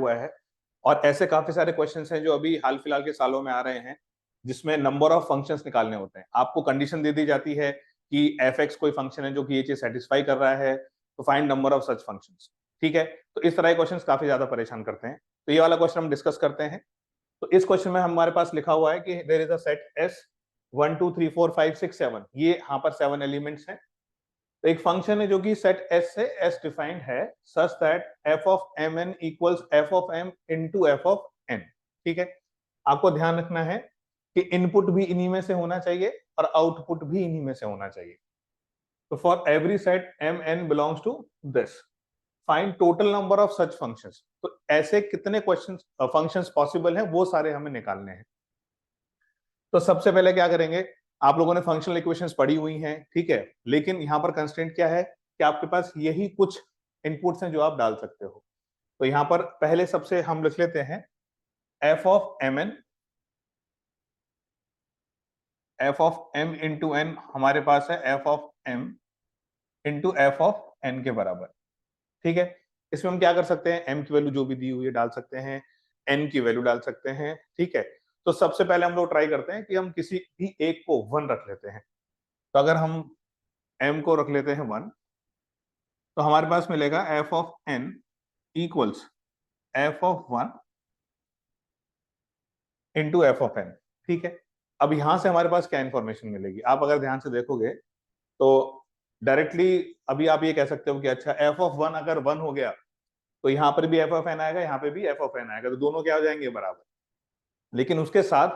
हुआ है। और ऐसे काफी सारे क्वेश्चंस हैं जो अभी हाल फिलहाल के सालों में आ रहे हैं, जिसमें नंबर ऑफ फंक्शंस निकालने होते हैं। आपको कंडीशन दे दी जाती है कि एफ एक्स कोई फंक्शन है जो कि ये चीज सेटिस्फाई कर रहा है, तो find number of such functions. ठीक है, तो इस तरह के क्वेश्चंस काफी ज्यादा परेशान करते हैं। तो ये वाला क्वेश्चन हम डिस्कस करते हैं। तो इस क्वेश्चन में हमारे पास लिखा हुआ है कि there is a set S 1 2 3 4 5 6 7, ये यहाँ पर 7 एलिमेंट्स हैं। तो एक फंक्शन है जो कि सेट एस से एस डिफाइंड है such that F of M N equals F of M into F of N. ठीक है, आपको ध्यान रखना है कि इनपुट भी इन्हीं में से होना चाहिए और आउटपुट भी इन्हीं में से होना चाहिए। तो for every set M N belongs to this, find total number of such functions. तो ऐसे कितने क्वेश्चन फंक्शंस पॉसिबल हैं वो सारे हमें निकालने हैं। तो सबसे पहले क्या करेंगे, आप लोगों ने फंक्शनल इक्वेशंस पढ़ी हुई हैं, ठीक है, लेकिन यहां पर कंस्ट्रेंट क्या है कि आपके पास यही कुछ इनपुट्स हैं जो आप डाल सकते हो। तो यहां पर पहले सबसे हम लिख लेते हैं F of M N, F of M into N हमारे पास है F of M into F of N के बराबर। ठीक है, इसमें हम क्या कर सकते हैं, एम की वैल्यू जो भी दी हुई है डाल सकते हैं, एन की वैल्यू डाल सकते हैं। ठीक है, तो सबसे पहले हम लोग ट्राई करते हैं कि हम किसी भी एक को 1 रख लेते हैं। तो अगर हम m को रख लेते हैं 1, तो हमारे पास मिलेगा f of n equals f of 1 into F of n। ठीक है, अब यहां से हमारे पास क्या इंफॉर्मेशन मिलेगी, आप अगर ध्यान से देखोगे तो डायरेक्टली अभी आप ये कह सकते हो कि अच्छा f ऑफ 1 अगर 1 हो गया तो यहाँ पर भी f ऑफ n आएगा, यहाँ पे भी f ऑफ n आएगा, तो दोनों क्या हो जाएंगे, बराबर। लेकिन उसके साथ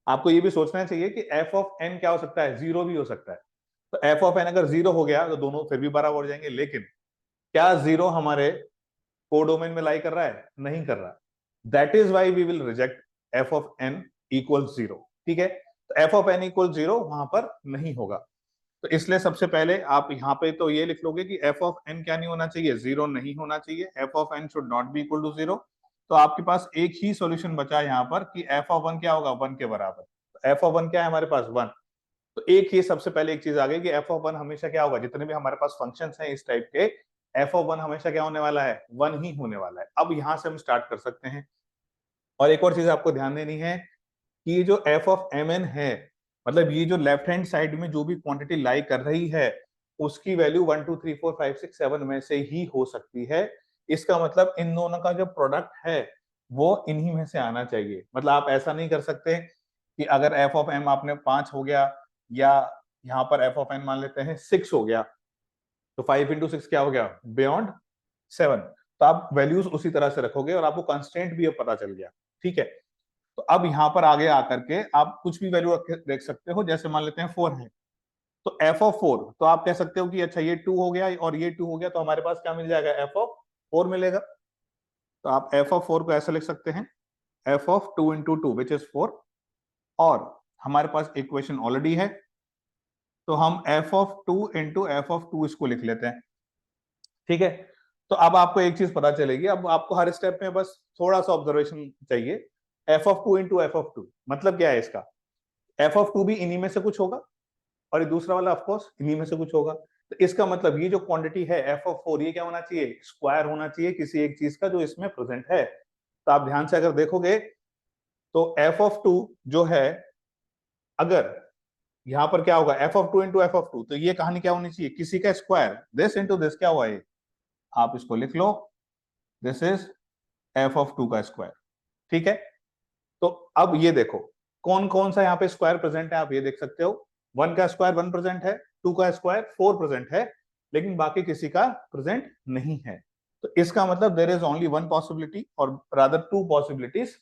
आपको ये भी सोचना चाहिए कि f ऑफ n क्या हो सकता है, 0 भी हो सकता है। तो f ऑफ n अगर 0 हो गया तो दोनों फिर भी बराबर हो जाएंगे। लेकिन क्या 0 हमारे कोडोमेन में लाई कर रहा है, नहीं कर रहा। That is why we will reject F of N equal 0। ठीक है, तो एफ ऑफ एन इक्वल 0 वहां पर नहीं होगा। तो इसलिए सबसे पहले आप यहाँ पे तो ये लिख लोगे कि एफ ऑफ एन क्या नहीं होना चाहिए, 0 नहीं होना चाहिए, F of N should not be equal to 0। तो आपके पास एक ही सॉल्यूशन बचा यहाँ पर कि एफ ऑफ 1 क्या होगा, 1 के बराबर। तो एफ ऑफ 1 क्या है हमारे पास, 1। तो एक ही सबसे पहले एक चीज आ गई कि एफ ऑफ 1 हमेशा क्या होगा, जितने भी हमारे पास फंक्शंस हैं इस टाइप के, एफ ऑफ 1 हमेशा क्या होने वाला है, 1 ही होने वाला है। अब यहां से हम स्टार्ट कर सकते हैं। और एक और चीज आपको ध्यान देनी है कि ये जो एफ ऑफ एम एन है, मतलब ये जो लेफ्ट हैंड साइड में जो भी क्वांटिटी लाई कर रही है उसकी वैल्यू 1 2 3 4 5 6 7 में से ही हो सकती है। इसका मतलब इन दोनों का जो प्रोडक्ट है वो इन्हीं में से आना चाहिए। मतलब आप ऐसा नहीं कर सकते कि अगर एफ ऑफ एम आपने 5 हो गया, या यहाँ पर एफ ऑफ एन मान लेते हैं 6 हो गया, तो 5 इंटू 6 क्या हो गया, बियॉन्ड 7। तो आप वैल्यूज उसी तरह से रखोगे और आपको कंस्टेंट भी अब पता चल गया। ठीक है, तो अब यहां पर आगे आकर के आप कुछ भी वैल्यू देख सकते हो, जैसे मान लेते हैं 4 है, तो एफ ऑफ 4, तो आप कह सकते हो कि अच्छा ये 2 हो गया और ये 2 हो गया, तो हमारे पास क्या मिल जाएगा, एफ ऑफ 4 मिलेगा। तो आप एफ ऑफ 4 को ऐसे लिख सकते हैं, F of 2 into 2 which is 4। और हमारे पास इक्वेशन ऑलरेडी है, तो हम F of 2 into F of 2 इसको लिख लेते हैं। ठीक है, तो अब आपको एक चीज पता चलेगी, अब आपको हर स्टेप में बस थोड़ा सा ऑब्जर्वेशन चाहिए। F of 2 into F of 2 मतलब क्या है इसका, एफ ऑफ 2 भी इन्हीं में से कुछ होगा और ये दूसरा वाला ऑफकोर्स इन्हीं में से कुछ होगा। तो इसका मतलब ये जो क्वांटिटी है एफ ऑफ 4, ये क्या होना चाहिए, स्क्वायर होना चाहिए किसी एक चीज का जो इसमें प्रेजेंट है। तो आप ध्यान से अगर देखोगे तो एफ ऑफ 2 जो है, अगर यहां पर क्या होगा, F of 2 into F of 2, तो ये कहानी क्या होनी चाहिए, किसी का स्क्वायर, दिस इंटू दिस क्या हुआ, ये आप इसको लिख लो, दिस इज एफ ऑफ 2 का स्क्वायर। ठीक है, तो अब ये देखो कौन कौन सा यहाँ पे स्क्वायर प्रेजेंट है, आप ये देख सकते हो। 1 का स्क्वायर 1 प्रेजेंट है, 2 का स्क्वायर 4 प्रेजेंट है, लेकिन बाकी किसी का प्रेजेंट नहीं है। तो इसका मतलब there is only one possibility, और रादर टू पॉसिबिलिटीज,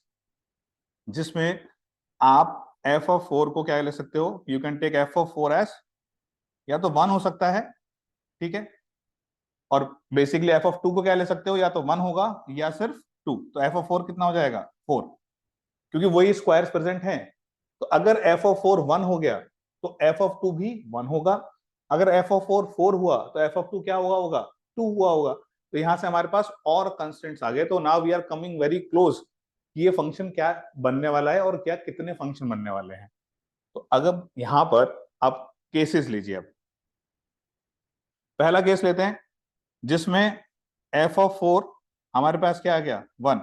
जिसमें आप एफ ऑफ 4 को क्या ले सकते हो, you can take F of 4 S, या तो 1 हो सकता है, ठीक है, और बेसिकली एफ ऑफ 2 को क्या ले सकते हो, या तो 1 होगा या सिर्फ 2। तो एफ ऑफ 4 कितना हो जाएगा, 4, क्योंकि वही स्क्वायर्स प्रेजेंट हैं। तो अगर एफ ऑफ 4 1 हो गया तो एफ ऑफ 2 भी 1 होगा। अगर एफ ऑफ 4 4 हुआ तो एफ ऑफ 2 क्या हुआ होगा, 2 हुआ होगा। तो यहां से हमारे पास और कंस्टेंट्स आ गए। तो now we are coming very close कि ये फंक्शन क्या बनने वाला है और क्या कितने फंक्शन बनने वाले हैं। तो अगर यहां पर आप केसेस लीजिए, अब पहला केस लेते हैं जिसमें एफ ऑफ 4 हमारे पास क्या आ गया, 1।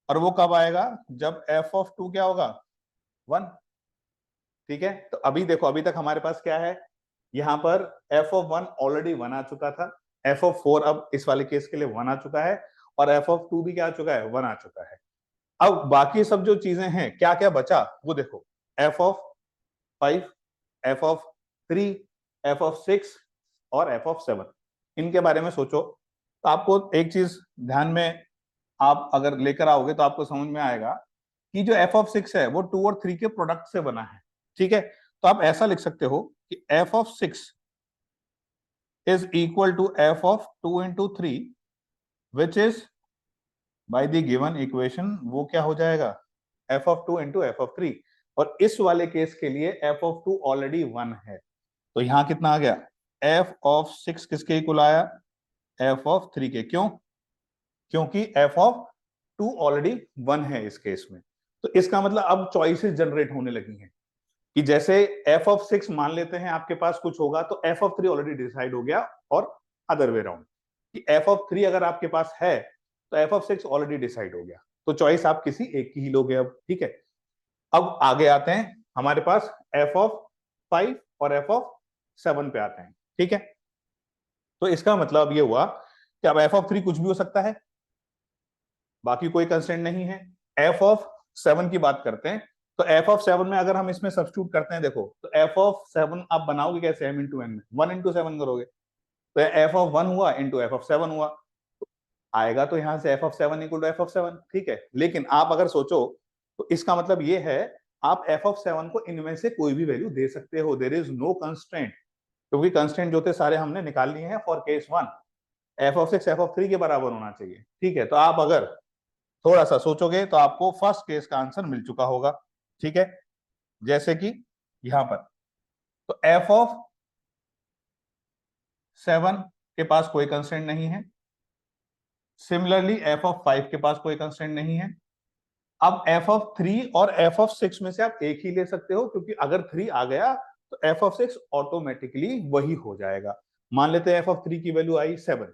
और वो कब आएगा, जब एफ ऑफ टू क्या होगा, 1। ठीक है, तो अभी देखो, अभी तक हमारे पास क्या है, यहां पर एफ ऑफ 1 ऑलरेडी 1 आ चुका था, एफ ऑफ 4 अब इस वाले केस के लिए 1 आ चुका है, और एफ ऑफ 2 भी क्या आ चुका है, 1 आ चुका है। अब बाकी सब जो चीजें हैं, क्या क्या बचा वो देखो, F of 5, F of 3, F of 6 और एफ ऑफ 7, इनके बारे में सोचो। तो आपको एक चीज ध्यान में आप अगर लेकर आओगे तो आपको समझ में आएगा कि जो एफ ऑफ 6 है वो 2 और 3 के प्रोडक्ट से बना है। ठीक है, तो आप ऐसा लिख सकते हो कि F of 6 is equal to F of 2 into 3, which is by the given equation, वो क्या हो जाएगा, F of 2 into F of 3। और इस वाले केस के लिए एफ ऑफ 2 ऑलरेडी 1 है, तो यहां कितना आ गया, एफ ऑफ 6 किसके इक्वल आया, एफ ऑफ 3 के। क्यों, क्योंकि एफ ऑफ 2 ऑलरेडी 1 है इस केस में। तो इसका मतलब अब चॉइसेस जनरेट होने लगी हैं कि जैसे एफ ऑफ 6 मान लेते हैं आपके पास कुछ होगा, तो एफ ऑफ 3 ऑलरेडी डिसाइड हो गया, और अदर वे राउंड कि एफ ऑफ 3 अगर आपके पास है तो एफ ऑफ 6 ऑलरेडी डिसाइड हो गया, तो चॉइस आप किसी एक की ही लोगे अब। ठीक है, अब आगे आते हैं हमारे पास एफ ऑफ 5 और एफ ऑफ 7 पे आते हैं। ठीक है, तो इसका मतलब ये हुआ कि अब एफ ऑफ 3 कुछ भी हो सकता है, बाकी कोई कंस्ट्रेंट नहीं है। एफ ऑफ 7 की बात करते हैं, तो एफ ऑफ 7 में अगर हम इसमें सब्स्टिट्यूट करते हैं, देखो तो एफ ऑफ 7 आप बनाओगे कैसे, m इंटू एन में 1 इंटू 7 करोगे, तो एफ ऑफ 1 हुआ इंटू एफ ऑफ 7 हुआ, आएगा तो यहां से F of 7 equal to F of 7। ठीक है, लेकिन आप अगर सोचो तो इसका मतलब ये है आप एफ ऑफ 7 को इनमें से कोई भी वैल्यू दे सकते हो, देयर इज नो कंस्ट्रेंट, क्योंकि कंस्ट्रेंट जो थे सारे हमने निकाल लिए हैं for case 1, F of 6 F of 3 के बराबर होना चाहिए। ठीक है, तो आप अगर थोड़ा सा सोचोगे तो आपको फर्स्ट केस का आंसर मिल चुका होगा। ठीक है, जैसे कि यहां पर तो एफ ऑफ 7 के पास कोई कंस्ट्रेंट नहीं है, सिमिलरली एफ ऑफ 5 के पास कोई कंस्ट्रेंट नहीं है। अब एफ ऑफ 3 और एफ ऑफ 6 में से आप एक ही ले सकते हो, क्योंकि अगर 3 आ गया तो एफ ऑफ 6 ऑटोमेटिकली वही हो जाएगा। मान लेते हैं एफ ऑफ 3 की वैल्यू आई 7,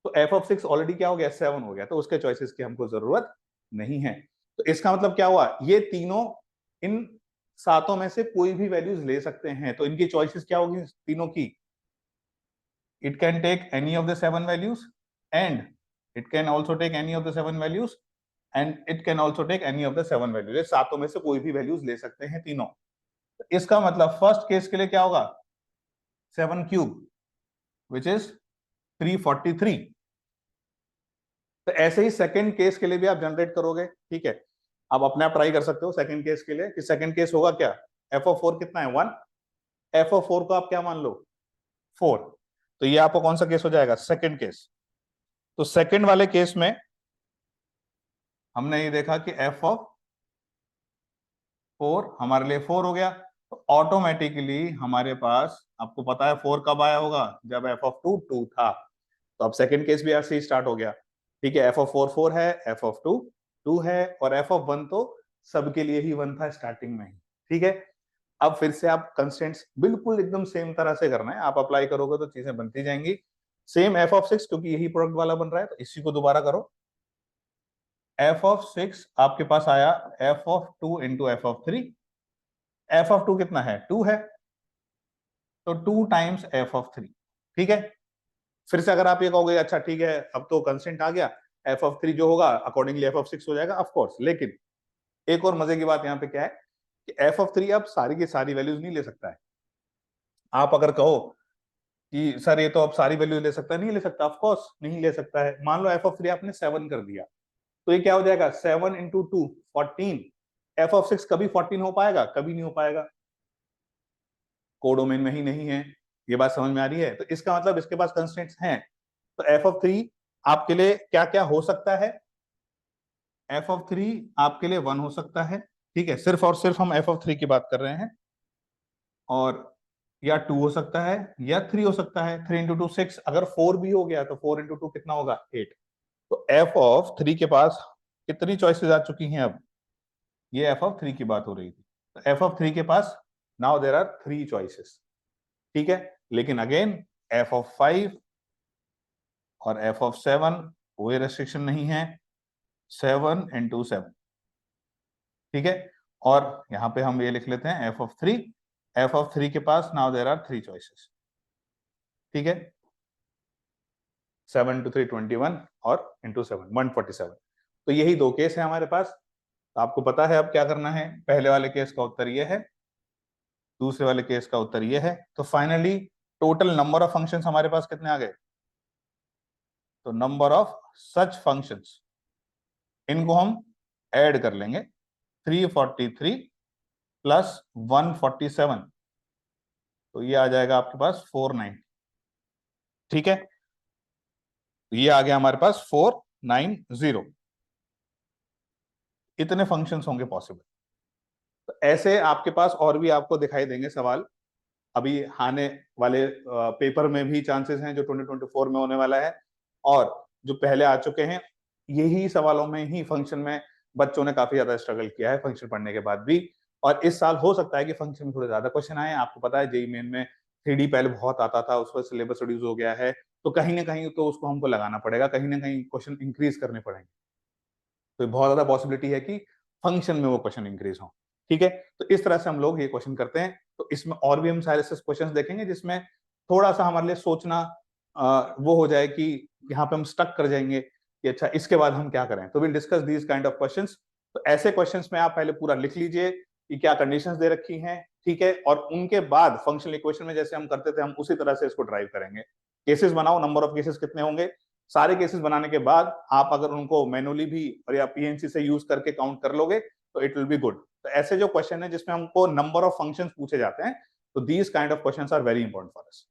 तो एफ ऑफ 6 ऑलरेडी क्या हो गया, 7 हो गया, तो उसके चॉइसेस की हमको जरूरत नहीं है। तो इसका मतलब क्या हुआ, ये तीनों इन सातों में से कोई भी वैल्यूज ले सकते हैं, तो इनकी चॉइसेस क्या होगी तीनों की, it can take any of the 7 values and it can also take any of the 7 values and it can also take any of the 7 values। ये सातों में से कोई भी वैल्यूज ले सकते हैं तीनों। तो इसका मतलब फर्स्ट केस के लिए क्या होगा, 7 क्यूब विच इज 343। तो ऐसे ही सेकंड केस के लिए भी आप जनरेट करोगे। ठीक है, आप अपने आप ट्राई कर सकते हो सेकंड केस के लिए कि सेकंड केस होगा क्या, एफ ऑफ 4 कितना है, 1, एफ ऑफ 4 को आप क्या मान लो, 4, तो ये आपको कौन सा केस हो जाएगा, सेकंड केस। तो सेकंड वाले केस में हमने ये देखा कि एफ ऑफ 4 हमारे लिए 4 हो गया, तो ऑटोमेटिकली हमारे पास, आपको पता है 4 कब आया होगा, जब एफ ऑफ 2 2 था, तो अब सेकंड केस भी ऐसे ही स्टार्ट हो गया। ठीक है, एफ ऑफ 4 4 है, एफ ऑफ 2 2 है, और एफ ऑफ 1 तो सबके लिए ही 1 था स्टार्टिंग में ही। ठीक है, अब फिर से आप कंस्टेंट्स बिल्कुल एकदम सेम तरह से करना है, आप अप्लाई करोगे तो चीजें बनती जाएंगी। सेम एफ ऑफ 6 क्योंकि यही प्रोडक्ट वाला बन रहा है, तो इसी को दोबारा करो। एफ ऑफ 6 आपके पास आया F of 2 into F of 3, F of 2 कितना है, 2 है, तो 2 टाइम्स एफ ऑफ 3। ठीक है, फिर से अगर आप ये कहोगे अच्छा ठीक है अब तो कंस्टेंट आ गया, एफ ऑफ 3 जो होगा अकॉर्डिंगली एफ ऑफ 6 हो जाएगा, ऑफ कोर्स। लेकिन एक और मजे की बात यहाँ पे क्या है कि एफ ऑफ 3 आप सारी की सारी वैल्यूज नहीं ले सकता है। आप अगर कहो कि सर ये तो अब सारी वैल्यू ले सकता है, नहीं ले सकता, ऑफ कोर्स नहीं ले सकता है। मान लो एफ ऑफ 3 आपने 7 कर दिया, तो ये क्या हो जाएगा, 7 इंटू 2 14। एफ ऑफ 6 कभी 14 हो पाएगा, कभी नहीं हो पाएगा, कोडोमेन में ही नहीं है। ये बात समझ में आ रही है, तो इसका मतलब इसके पास कंस्ट्रेंट्स हैं। तो एफ ऑफ 3 आपके लिए क्या क्या हो सकता है, एफ ऑफ 3 आपके लिए 1 हो सकता है। ठीक है, सिर्फ और सिर्फ हम एफ ऑफ 3 की बात कर रहे हैं, और या 2 हो सकता है या 3 हो सकता है। 3 इंटू 2 6, अगर 4 भी हो गया तो 4 इंटू 2 कितना होगा, 8। तो एफ ऑफ 3 के पास कितनी चॉइसेस आ चुकी हैं अब, ये एफ ऑफ 3 की बात हो रही थी, तो एफ ऑफ 3 के पास नाउ देयर आर 3 चॉइसेस। ठीक है, लेकिन अगेन एफ ऑफ 5 और एफ ऑफ 7 कोई रेस्ट्रिक्शन नहीं है, 7 into 7, ठीक है। और यहाँ पे हम ये लिख लेते हैं एफ ऑफ थ्री के पास नाउ देयर आर 3 चॉइसेस, ठीक है। 7 to 3 21 और इंटू 7 147। तो यही दो केस है हमारे पास। तो आपको पता है अब क्या करना है। पहले वाले केस का उत्तर ये है, दूसरे वाले केस का उत्तर ये है। तो finally total number of functions हमारे पास कितने आ गए? तो नंबर ऑफ सच फंक्शंस, इनको हम ऐड कर लेंगे। 343 प्लस 147, तो ये आ जाएगा आपके पास 490, ठीक है। तो ये आ गया हमारे पास 490। इतने फंक्शंस होंगे पॉसिबल। तो ऐसे आपके पास और भी आपको दिखाई देंगे सवाल। अभी आने वाले पेपर में भी चांसेस हैं जो 2024 में होने वाला है, और जो पहले आ चुके हैं, यही सवालों में ही फंक्शन में बच्चों ने काफी ज्यादा स्ट्रगल किया है फंक्शन पढ़ने के बाद भी। और इस साल हो सकता है कि फंक्शन में थोड़े ज्यादा क्वेश्चन आए। आपको पता है जेईई मेन में 3D पहले बहुत आता था, उस पर सिलेबस रिड्यूस हो गया है, तो कहीं ना कहीं तो उसको हमको लगाना पड़ेगा, कहीं ना कहीं क्वेश्चन इंक्रीज करने पड़ेंगे। तो बहुत ज्यादा पॉसिबिलिटी है कि फंक्शन में वो क्वेश्चन इंक्रीज हो, ठीक है। तो इस तरह से हम लोग ये क्वेश्चन करते हैं। तो इसमें और भी हम सारे क्वेश्चन देखेंगे जिसमें थोड़ा सा हमारे लिए सोचना वो हो जाए कि यहाँ पे हम स्टक कर जाएंगे कि अच्छा इसके बाद हम क्या करें। तो will discuss these kind of questions. तो ऐसे क्वेश्चंस में आप पहले पूरा लिख लीजिए कि क्या कंडीशंस दे रखी हैं, ठीक है। और उनके बाद फंक्शनल इक्वेशन में जैसे हम करते थे, हम उसी तरह से इसको ड्राइव करेंगे। केसेस बनाओ, नंबर ऑफ केसेस कितने होंगे, सारे केसेस बनाने के बाद आप अगर उनको मैनुअली भी और या पीएनसी से यूज करके काउंट कर लोगे तो इट विल बी गुड। तो ऐसे जो क्वेश्चन है जिसमें हमको नंबर ऑफ फंक्शंस पूछे जाते हैं, तो these kind of questions are very important for us.